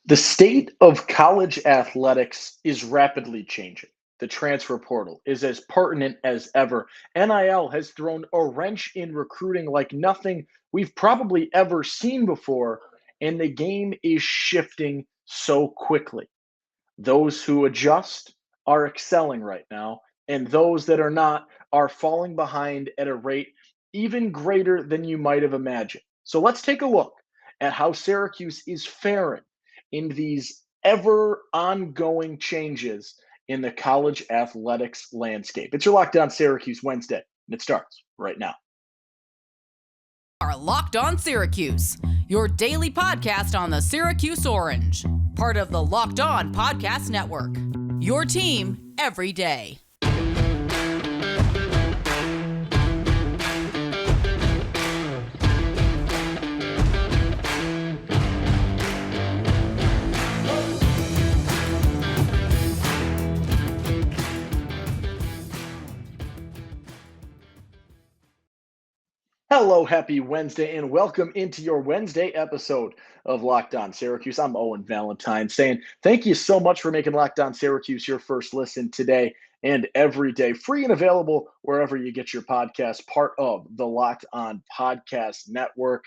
The state of college athletics is rapidly changing. The transfer portal is as pertinent as ever. NIL has thrown a wrench in recruiting like nothing we've probably ever seen before, and the game is shifting so quickly. Those who adjust are excelling right now, and those that are not are falling behind at a rate even greater than you might have imagined. So let's take a look at how Syracuse is faring in these ever ongoing changes in the college athletics landscape. It's your Locked On Syracuse Wednesday, and it starts right now. Are Locked On Syracuse, your daily podcast on the Syracuse Orange, part of the Locked On Podcast Network. Your team every day. Hello, happy Wednesday, and welcome into your Wednesday episode of Locked On Syracuse. I'm Owen Valentine saying thank you so much for making Locked On Syracuse your first listen today and every day. Free and available wherever you get your podcast, part of the Locked On Podcast Network.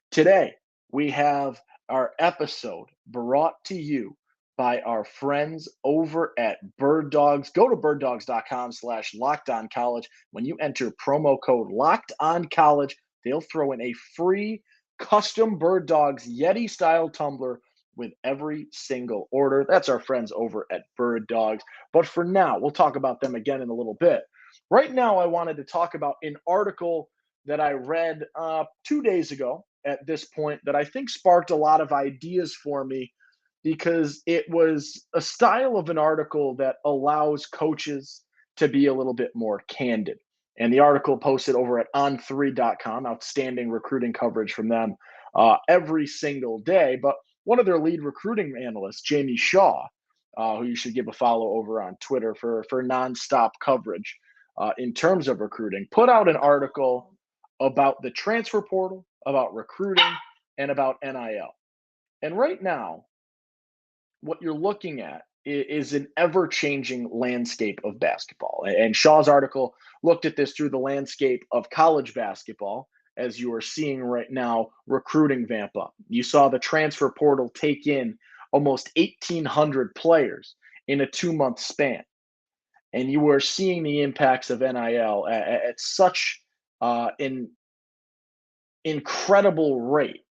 Today, we have our episode brought to you by our friends over at Birddogs. Go to birddogs.com/lockedoncollege. When you enter promo code LOCKEDONCollege, they'll throw in a free custom Birddogs Yeti style tumbler with every single order. That's our friends over at Birddogs. But for now, we'll talk about them again in a little bit. Right now, I wanted to talk about an article that I read 2 days ago at this point that I think sparked a lot of ideas for me because it was a style of an article that allows coaches to be a little bit more candid. And the article posted over at on3.com, outstanding recruiting coverage from them every single day. But one of their lead recruiting analysts, Jamie Shaw, who you should give a follow over on Twitter for nonstop coverage in terms of recruiting, put out an article about the transfer portal, about recruiting, and about NIL. And right now, what you're looking at is an ever-changing landscape of basketball. And Shaw's article looked at this through the landscape of college basketball, as you are seeing right now, recruiting vamp up. You saw the transfer portal take in almost 1,800 players in a 2-month span. And you are seeing the impacts of NIL at such an incredible rate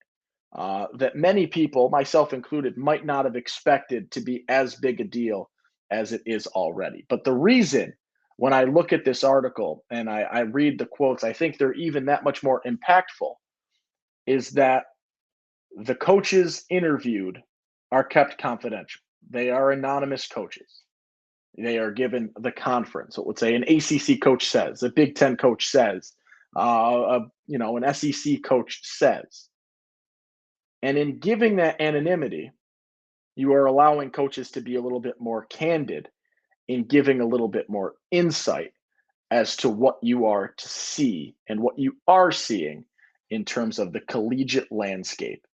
that many people, myself included, might not have expected to be as big a deal as it is already. But the reason, when I look at this article and I read the quotes, I think they're even that much more impactful, is that the coaches interviewed are kept confidential. They are anonymous coaches. They are given the conference. So let's say an ACC coach says, a Big Ten coach says, an SEC coach says. And in giving that anonymity, you are allowing coaches to be a little bit more candid in giving a little bit more insight as to what you are to see and what you are seeing in terms of the collegiate landscape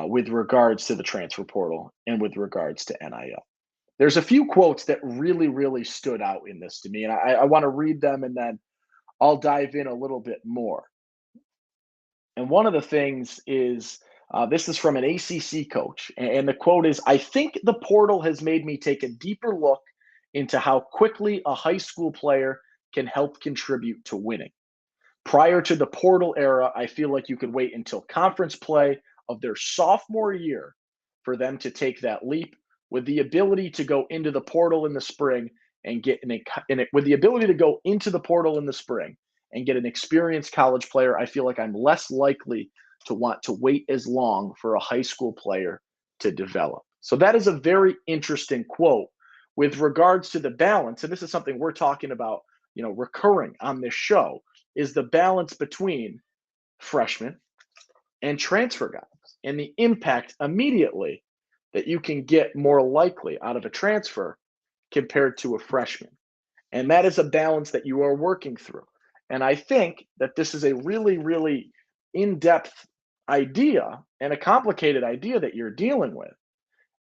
with regards to the transfer portal and with regards to NIL. There's a few quotes that really, really stood out in this to me, and I want to read them and then I'll dive in a little bit more. And one of the things is, this is from an ACC coach, and the quote is, "I think the portal has made me take a deeper look into how quickly a high school player can help contribute to winning. Prior to the portal era, I feel like you could wait until conference play of their sophomore year for them to take that leap. With the ability to go into the portal in the spring and with the ability to go into the portal in the spring and get an experienced college player, I feel like I'm less likely to want to wait as long for a high school player to develop." So that is a very interesting quote with regards to the balance. And this is something we're talking about, recurring on this show, is the balance between freshmen and transfer guys and the impact immediately that you can get more likely out of a transfer compared to a freshman. And that is a balance that you are working through. And I think that this is a really, really in-depth idea and a complicated idea that you're dealing with.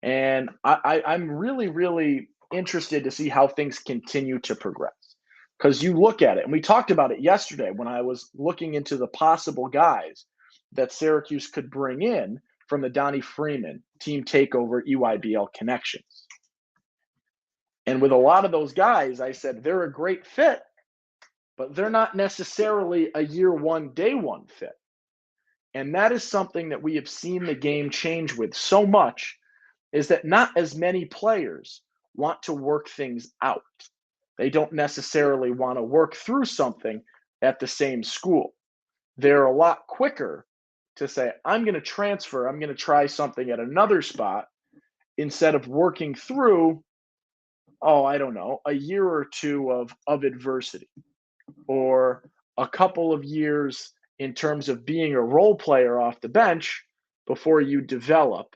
And I'm really, really interested to see how things continue to progress. Because you look at it, and we talked about it yesterday when I was looking into the possible guys that Syracuse could bring in from the Donnie Freeman team takeover EYBL connections. And with a lot of those guys, I said they're a great fit, but they're not necessarily a year one, day one fit. And that is something that we have seen the game change with so much, is that not as many players want to work things out. They don't necessarily want to work through something at the same school. They're a lot quicker to say, I'm going to transfer, I'm going to try something at another spot instead of working through, oh, I don't know, a year or two of adversity or a couple of years in terms of being a role player off the bench before you develop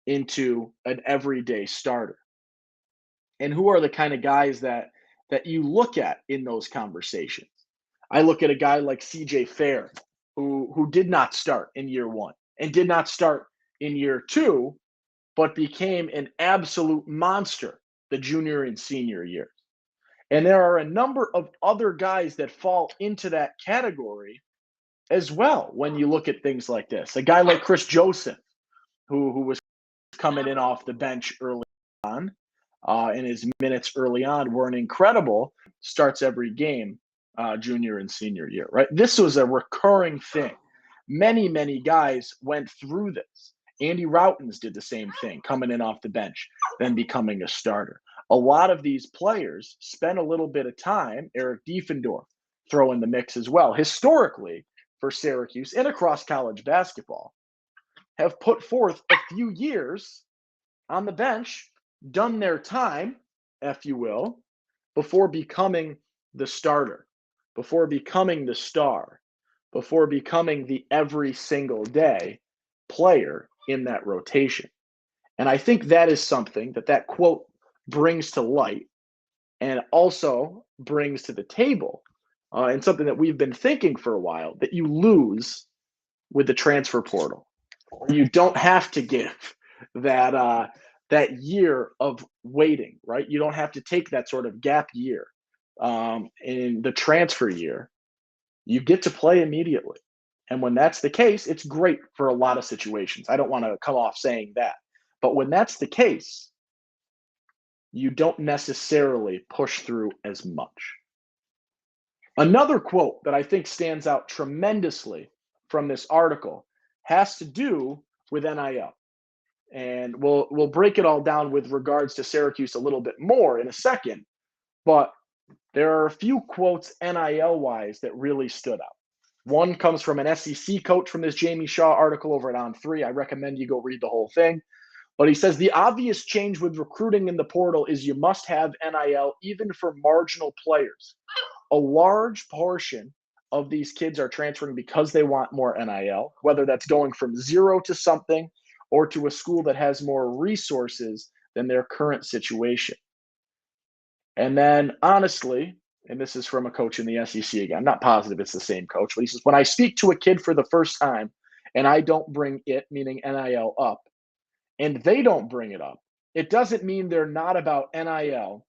into an everyday starter. And who are the kind of guys that you look at in those conversations? I look at a guy like CJ Fair, who did not start in year one and did not start in year two, but became an absolute monster the junior and senior year. And there are a number of other guys that fall into that category as well when you look at things like this. A guy like Chris Joseph, who was coming in off the bench early on, and his minutes early on weren't incredible, starts every game junior and senior year, right? This was a recurring thing. Many, many guys went through this. Andy Routens did the same thing, coming in off the bench, then becoming a starter. A lot of these players spent a little bit of time, Eric Diefendorf throw in the mix as well, historically for Syracuse and across college basketball, have put forth a few years on the bench, done their time, if you will, before becoming the starter, before becoming the star, before becoming the every single day player in that rotation. And I think that is something that quote brings to light and also brings to the table, and something that we've been thinking for a while, that you lose with the transfer portal. You don't have to give that year of waiting, right? You don't have to take that sort of gap year in the transfer year. You get to play immediately. And when that's the case, it's great for a lot of situations. I don't want to come off saying that. But when that's the case, you don't necessarily push through as much. Another quote that I think stands out tremendously from this article has to do with NIL. And we'll break it all down with regards to Syracuse a little bit more in a second. But there are a few quotes NIL-wise that really stood out. One comes from an SEC coach from this Jamie Shaw article over at On3. I recommend you go read the whole thing. But he says the obvious change with recruiting in the portal is you must have NIL even for marginal players. A large portion of these kids are transferring because they want more NIL, whether that's going from zero to something or to a school that has more resources than their current situation. And then, honestly, and this is from a coach in the SEC again, I'm not positive it's the same coach, but he says, when I speak to a kid for the first time and I don't bring it, meaning NIL, up, and they don't bring it up, it doesn't mean they're not about NIL.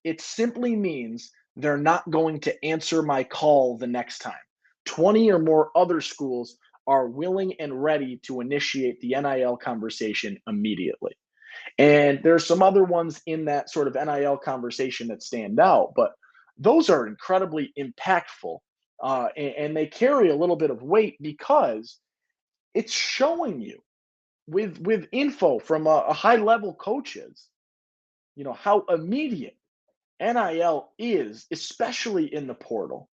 It simply means they're not going to answer my call the next time. 20 or more other schools are willing and ready to initiate the NIL conversation immediately. And there's some other ones in that sort of NIL conversation that stand out, but those are incredibly impactful, and they carry a little bit of weight because it's showing you with info from a high level coaches, how immediate NIL is, especially in the portal,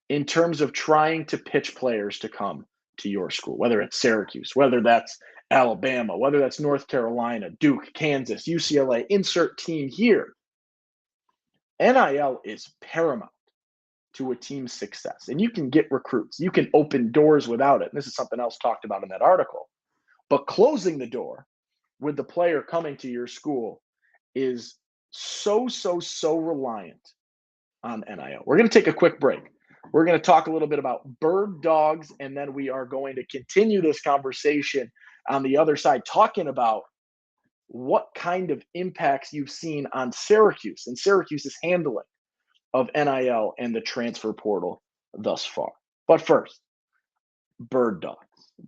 in terms of trying to pitch players to come to your school, whether it's Syracuse, whether that's Alabama, whether that's North Carolina, Duke, Kansas, UCLA, insert team here. NIL is paramount to a team's success. And you can get recruits. You can open doors without it. And this is something else talked about in that article. But closing the door with the player coming to your school is so reliant on NIL. We're going to take a quick break. We're going to talk a little bit about Birddogs, and then we are going to continue this conversation on the other side, talking about what kind of impacts you've seen on Syracuse and Syracuse's handling of NIL and the transfer portal thus far. But first, Birddogs.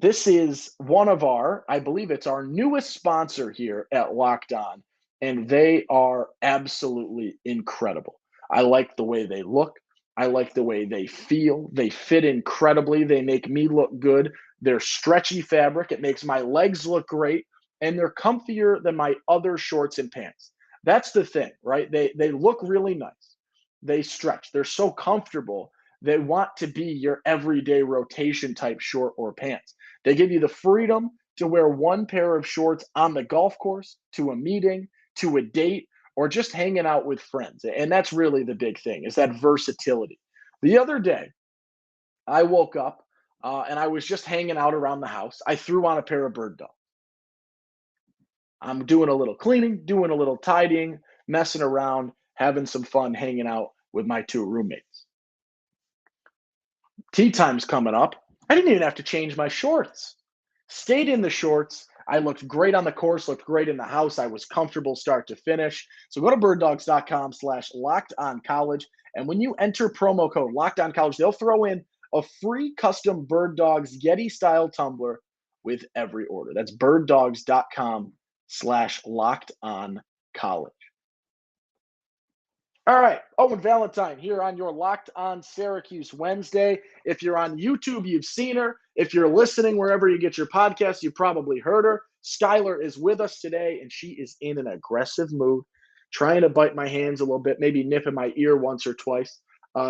This is one of I believe it's our newest sponsor here at Locked On, and they are absolutely incredible. I like the way they look. I like the way they feel. They fit incredibly. They make me look good. They're stretchy fabric. It makes my legs look great, and they're comfier than my other shorts and pants. That's the thing, right? They look really nice. They stretch. They're so comfortable. They want to be your everyday rotation type short or pants. They give you the freedom to wear one pair of shorts on the golf course, to a meeting, to a date, or just hanging out with friends. And that's really the big thing, is that versatility. The other day, I woke up and I was just hanging out around the house. I threw on a pair of Birddogs. I'm doing a little cleaning, doing a little tidying, messing around, having some fun hanging out with my two roommates. Tea time's coming up. I didn't even have to change my shorts. Stayed in the shorts. I looked great on the course, looked great in the house. I was comfortable start to finish. So go to birddogs.com/lockedoncollege. And when you enter promo code lockedoncollege, they'll throw in a free custom Birddogs Yeti style tumbler with every order. That's birddogs.com/lockedoncollege. All right, Owen Valentine here on your Locked On Syracuse Wednesday. If you're on YouTube, you've seen her. If you're listening wherever you get your podcasts, you probably heard her. Skylar is with us today, and she is in an aggressive mood, trying to bite my hands a little bit, maybe nip in my ear once or twice.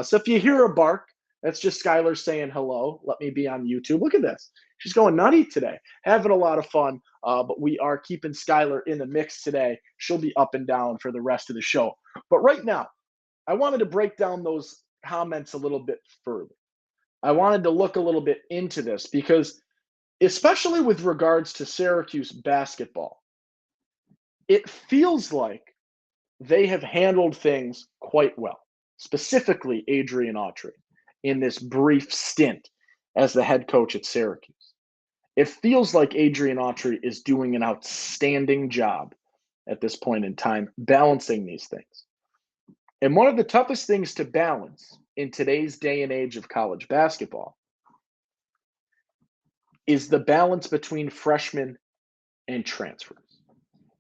So if you hear a bark, that's just Skylar saying hello. Let me be on YouTube. Look at this. She's going nutty today, having a lot of fun, but we are keeping Skylar in the mix today. She'll be up and down for the rest of the show. But right now, I wanted to break down those comments a little bit further. I wanted to look a little bit into this because, especially with regards to Syracuse basketball, it feels like they have handled things quite well, specifically Adrian Autry in this brief stint as the head coach at Syracuse. It feels like Adrian Autry is doing an outstanding job at this point in time, balancing these things. And one of the toughest things to balance in today's day and age of college basketball is the balance between freshmen and transfers.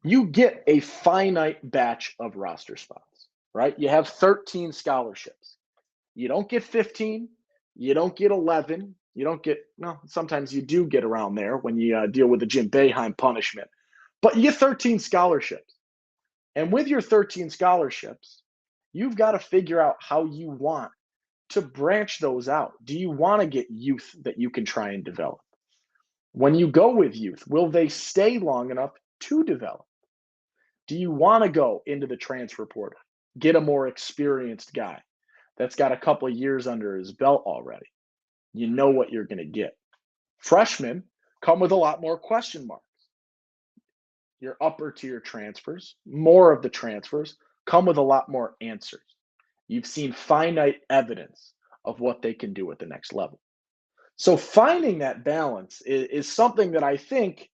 You get a finite batch of roster spots, right? You have 13 scholarships. You don't get 15. You don't get 11. You don't get, no, sometimes you do get around there when you deal with the Jim Boeheim punishment. But you get 13 scholarships. And with your 13 scholarships, you've got to figure out how you want to branch those out. Do you want to get youth that you can try and develop? When you go with youth, will they stay long enough to develop? Do you want to go into the transfer portal, get a more experienced guy that's got a couple of years under his belt already? You know what you're going to get. Freshmen come with a lot more question marks. Your upper tier transfers, more of the transfers, come with a lot more answers. You've seen finite evidence of what they can do at the next level. So finding that balance is something that I think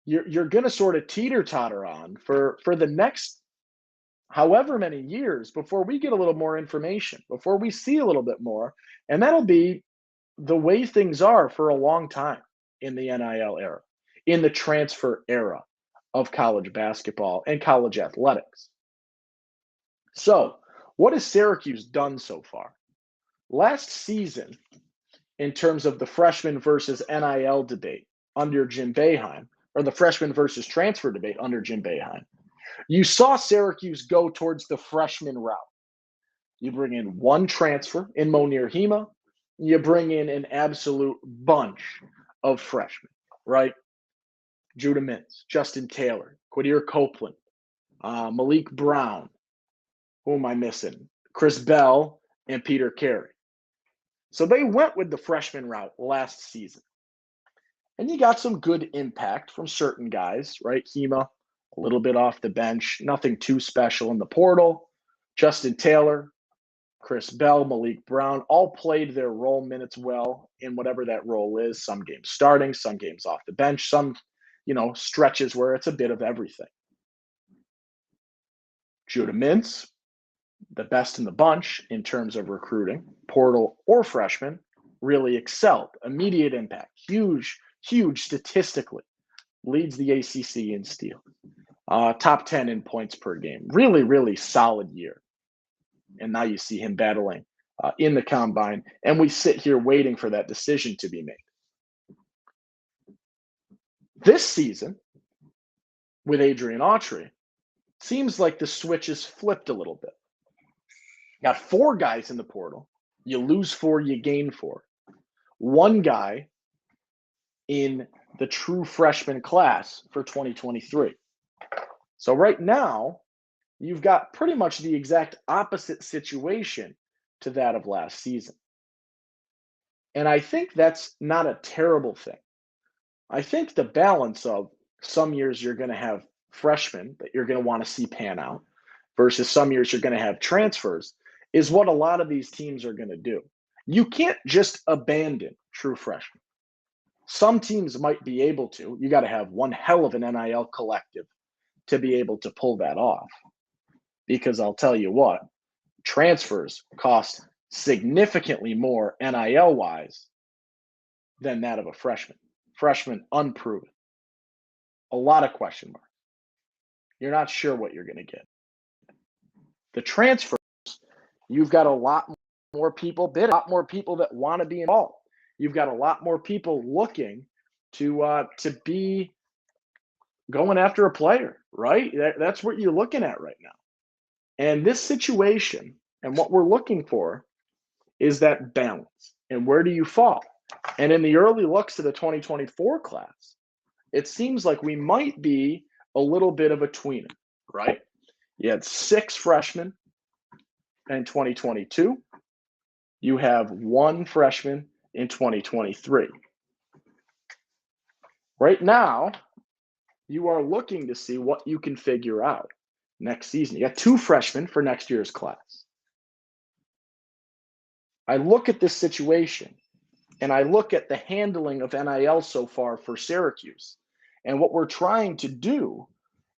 you're going to sort of teeter-totter on for the next however many years before we get a little more information, before we see a little bit more. And that'll be the way things are for a long time in the NIL era, in the transfer era of college basketball and college athletics. So, what has Syracuse done so far? Last season, in terms of the freshman versus NIL debate under Jim Boeheim, or the freshman versus transfer debate under Jim Boeheim, you saw Syracuse go towards the freshman route. You bring in one transfer in Monir Hema, you bring in an absolute bunch of freshmen, right? Judah Mintz, Justin Taylor, Quadir Copeland, Malik Brown. Who am I missing? Chris Bell and Peter Carey. So they went with the freshman route last season. And you got some good impact from certain guys, right? Hema, a little bit off the bench, nothing too special in the portal. Justin Taylor, Chris Bell, Malik Brown, all played their role minutes well in whatever that role is. Some games starting, some games off the bench, some, stretches where it's a bit of everything. Judah Mintz, the best in the bunch in terms of recruiting, portal or freshman, really excelled. Immediate impact, huge statistically, leads the ACC in steals. Top 10 in points per game. Really solid year. And now you see him battling in the combine, and we sit here waiting for that decision to be made. This season, with Adrian Autry, seems like the switch is flipped a little bit. Got 4 guys in the portal. You lose 4, you gain 4. 1 guy in the true freshman class for 2023. So right now, you've got pretty much the exact opposite situation to that of last season. And I think that's not a terrible thing. I think the balance of some years you're going to have freshmen that you're going to want to see pan out versus some years you're going to have transfers is what a lot of these teams are going to do. You can't just abandon true freshmen. Some teams might be able to. You got to have one hell of an NIL collective to be able to pull that off. Because I'll tell you what, transfers cost significantly more NIL-wise than that of a freshman. Freshman unproven. A lot of question marks. You're not sure what you're going to get. The transfers, you've got a lot more people bid, a lot more people that want to be involved. You've got a lot more people looking to be going after a player, right? That's what you're looking at right now. And this situation and what we're looking for is that balance. And where do you fall? And in the early looks to the 2024 class, it seems like we might be a little bit of a tweener, right? You had 6 freshmen in 2022. You have 1 freshman in 2023. Right now, you are looking to see what you can figure out next season. You got 2 freshmen for next year's class. I look at this situation and I look at the handling of NIL so far for Syracuse. And what we're trying to do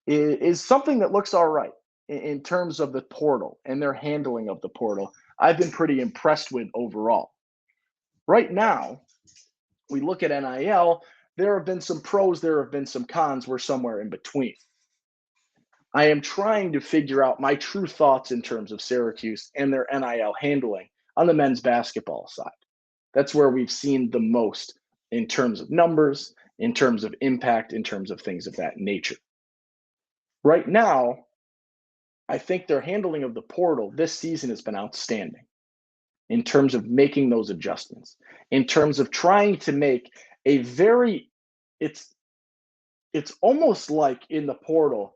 is something that looks all right in terms of the portal and their handling of the portal. I've been pretty impressed with overall. Right now, we look at NIL, there have been some pros, there have been some cons, we're somewhere in between. I am trying to figure out my true thoughts in terms of Syracuse and their NIL handling on the men's basketball side. That's where we've seen the most in terms of numbers, in terms of impact, in terms of things of that nature. Right now, I think their handling of the portal this season has been outstanding in terms of making those adjustments, in terms of trying to make a very, it's almost like in the portal,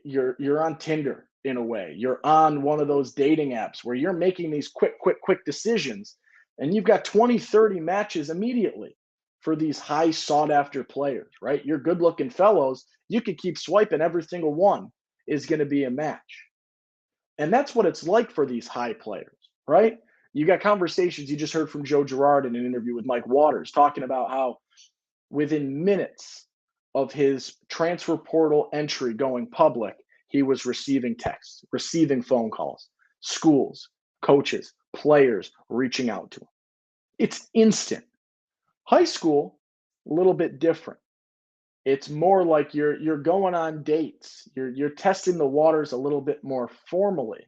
you're on Tinder in a way. You're on one of those dating apps where you're making these quick decisions, and you've got 20, 30 matches immediately for these high sought after players, right? You're good looking fellows. You could keep swiping, every single one is going to be a match. And that's what it's like for these high players, right? You got conversations you just heard from Joe Girard in an interview with Mike Waters talking about how within minutes of his transfer portal entry going public, he was receiving texts, receiving phone calls, schools, coaches, players reaching out to him. It's instant. High school, a little bit different. It's more like you're going on dates. You're testing the waters a little bit more formally.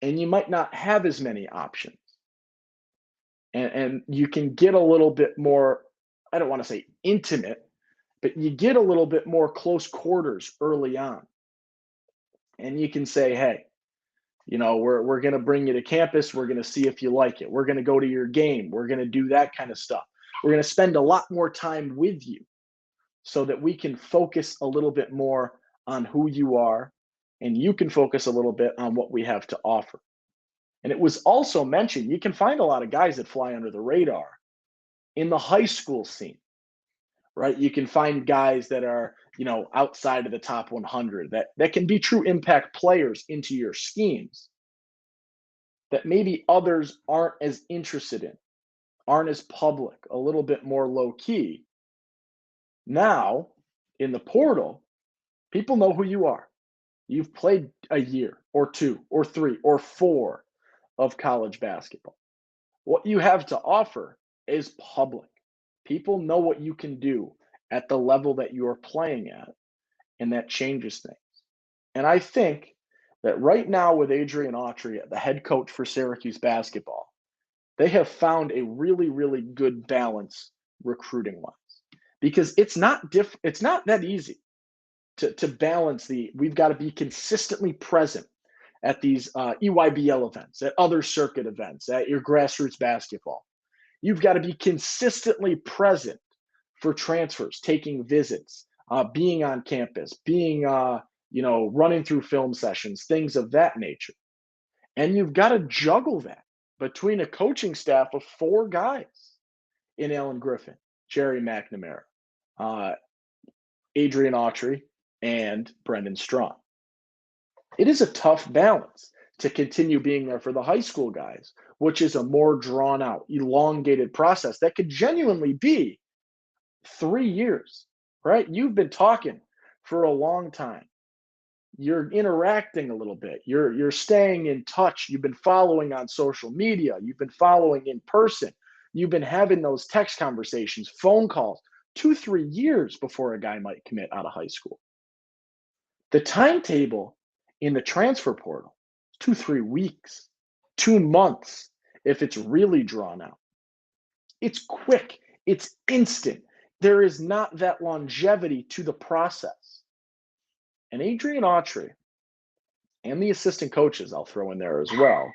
And you might not have as many options. And you can get a little bit more, I don't want to say intimate, but you get a little bit more close quarters early on. And you can say, hey, we're going to bring you to campus. We're going to see if you like it. We're going to go to your game. We're going to do that kind of stuff. We're going to spend a lot more time with you so that we can focus a little bit more on who you are, and you can focus a little bit on what we have to offer. And it was also mentioned, you can find a lot of guys that fly under the radar in the high school scene, right? You can find guys that are, outside of the top 100 that can be true impact players into your schemes that maybe others aren't as interested in, aren't as public, a little bit more low key. Now, in the portal, people know who you are. You've played a year or two or three or four of college basketball. What you have to offer is public. People know what you can do at the level that you are playing at, and that changes things. And I think that right now with Adrian Autry, the head coach for Syracuse basketball, they have found a really, really good balance recruiting wise. Because it's not that easy to balance we've got to be consistently present at these EYBL events, at other circuit events, at your grassroots basketball. You've got to be consistently present for transfers, taking visits, being on campus, being, running through film sessions, things of that nature. And you've got to juggle that between a coaching staff of four guys in Alan Griffin, Jerry McNamara, Adrian Autry, and Brendan Strawn. It is a tough balance to continue being there for the high school guys, which is a more drawn out, elongated process that could genuinely be 3 years, right? You've been talking for a long time. You're interacting a little bit. You're staying in touch. You've been following on social media. You've been following in person. You've been having those text conversations, phone calls, 2-3 years before a guy might commit out of high school. The timetable in the transfer portal, 2-3 weeks, 2 months, if it's really drawn out. It's quick. It's instant. There is not that longevity to the process. And Adrian Autry and the assistant coaches, I'll throw in there as well,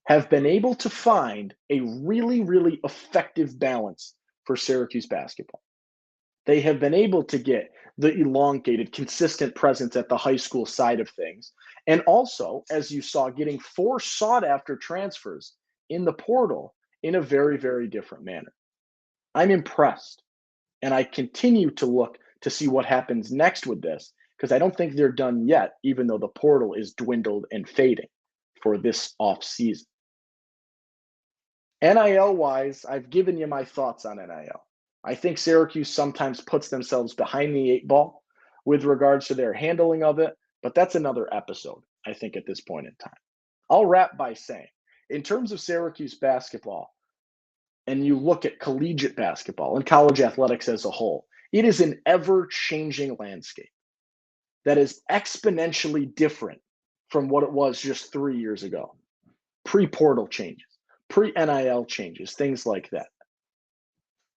have been able to find a really, really effective balance for Syracuse basketball. They have been able to get the elongated, consistent presence at the high school side of things. And also, as you saw, getting 4 sought-after transfers in the portal in a very, very different manner. I'm impressed. And I continue to look to see what happens next with this, because I don't think they're done yet, even though the portal is dwindled and fading for this offseason. NIL-wise, I've given you my thoughts on NIL. I think Syracuse sometimes puts themselves behind the 8 ball with regards to their handling of it, but that's another episode, I think, at this point in time. I'll wrap by saying, in terms of Syracuse basketball, and you look at collegiate basketball and college athletics as a whole, it is an ever-changing landscape that is exponentially different from what it was just 3 years ago. Pre-portal changes, pre-NIL changes, things like that.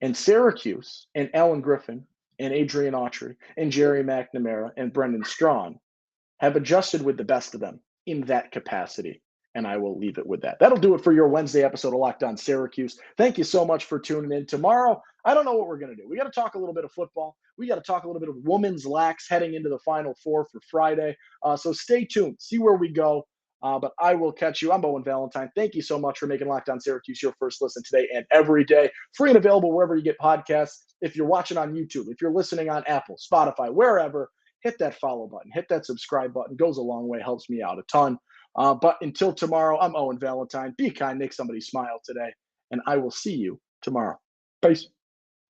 And Syracuse and Alan Griffin and Adrian Autry and Jerry McNamara and Brendan Strawn have adjusted with the best of them in that capacity. And I will leave it with that. That'll do it for your Wednesday episode of Locked On Syracuse. Thank you so much for tuning in. Tomorrow, I don't know what we're going to do. We got to talk a little bit of football. We got to talk a little bit of women's lax heading into the Final Four for Friday. So stay tuned. See where we go. But I will catch you. I'm Owen Valentine. Thank you so much for making Locked On Syracuse your first listen today and every day. Free and available wherever you get podcasts. If you're watching on YouTube, if you're listening on Apple, Spotify, wherever, hit that follow button. Hit that subscribe button. Goes a long way. Helps me out a ton. But until tomorrow, I'm Owen Valentine. Be kind. Make somebody smile today. And I will see you tomorrow. Peace.